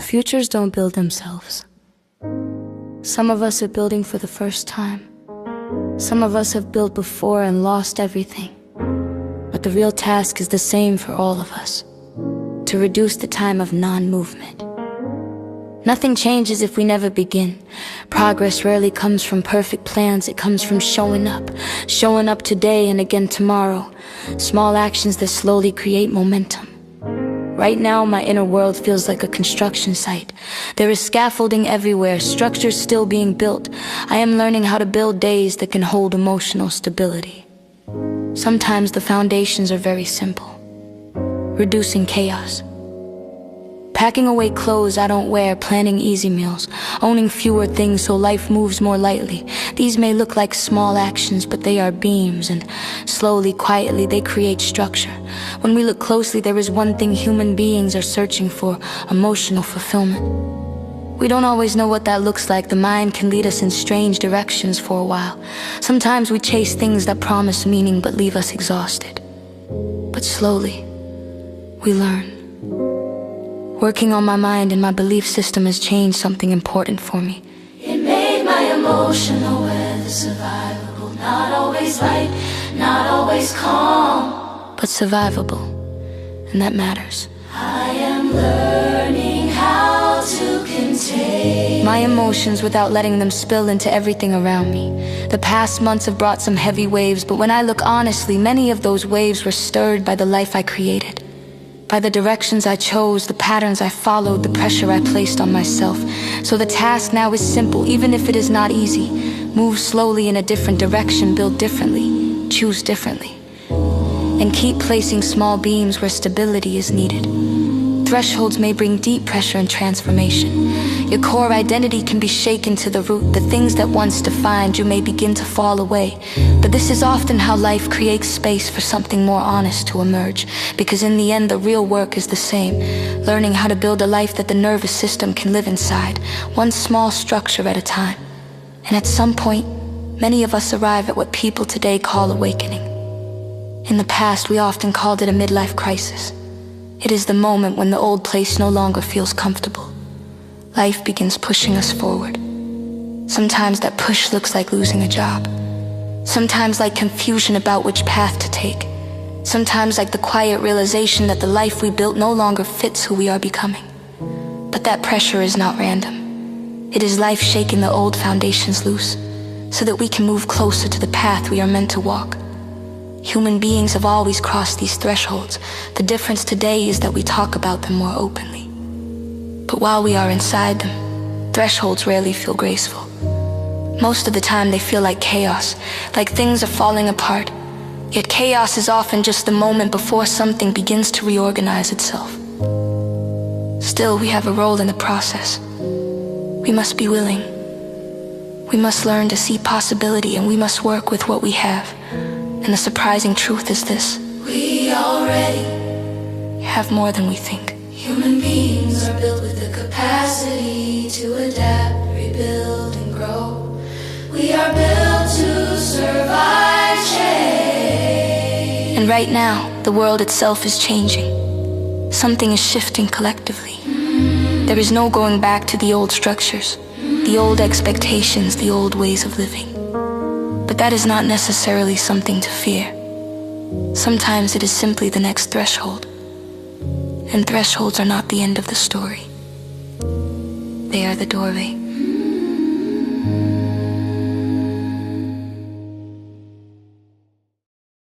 Futures don't build themselves. Some of us are building for the first time. Some of us have built before and lost everything. But the real task is the same for all of us: to reduce the time of non-movement. Nothing changes if we never begin. Progress rarely comes from perfect plans. It comes from showing up today and again tomorrow. Small actions that slowly create momentum. Right now, my inner world feels like a construction site. There is scaffolding everywhere, structures still being built. I am learning how to build days that can hold emotional stability. Sometimes the foundations are very simple. Reducing chaos. Packing away clothes I don't wear, planning easy meals, owning fewer things so life moves more lightly. These may look like small actions, but they are beams, and slowly, quietly, they create structure. When we look closely, there is one thing human beings are searching for: emotional fulfillment. We don't always know what that looks like. The mind can lead us in strange directions for a while. Sometimes we chase things that promise meaning but leave us exhausted. But slowly, we learn. Working on my mind and my belief system has changed something important for me. It made my emotional weather survivable. Not always light, not always calm, but survivable, and that matters. I am learning how to contain my emotions without letting them spill into everything around me. The past months have brought some heavy waves, but when I look honestly, many of those waves were stirred by the life I created. By the directions I chose, the patterns I followed, the pressure I placed on myself. So the task now is simple, even if it is not easy. Move slowly in a different direction, build differently, choose differently. And keep placing small beams where stability is needed. Thresholds may bring deep pressure and transformation. Your core identity can be shaken to the root. The things that once defined you may begin to fall away. But this is often how life creates space for something more honest to emerge. Because in the end, the real work is the same. Learning how to build a life that the nervous system can live inside, one small structure at a time. And at some point, many of us arrive at what people today call awakening. In the past, we often called it a midlife crisis. It is the moment when the old place no longer feels comfortable. Life begins pushing us forward. Sometimes that push looks like losing a job. Sometimes like confusion about which path to take. Sometimes like the quiet realization that the life we built no longer fits who we are becoming. But that pressure is not random. It is life shaking the old foundations loose, so that we can move closer to the path we are meant to walk. Human beings have always crossed these thresholds. The difference today is that we talk about them more openly. But while we are inside them, thresholds rarely feel graceful. Most of the time they feel like chaos, like things are falling apart. Yet chaos is often just the moment before something begins to reorganize itself. Still, we have a role in the process. We must be willing. We must learn to see possibility, and we must work with what we have. And the surprising truth is this: we already have more than we think. Human beings are built with the capacity to adapt, rebuild, and grow. We are built to survive change. And right now, the world itself is changing. Something is shifting collectively. There is no going back to the old structures, the old expectations, the old ways of living. But that is not necessarily something to fear. Sometimes it is simply the next threshold. And thresholds are not the end of the story. They are the doorway.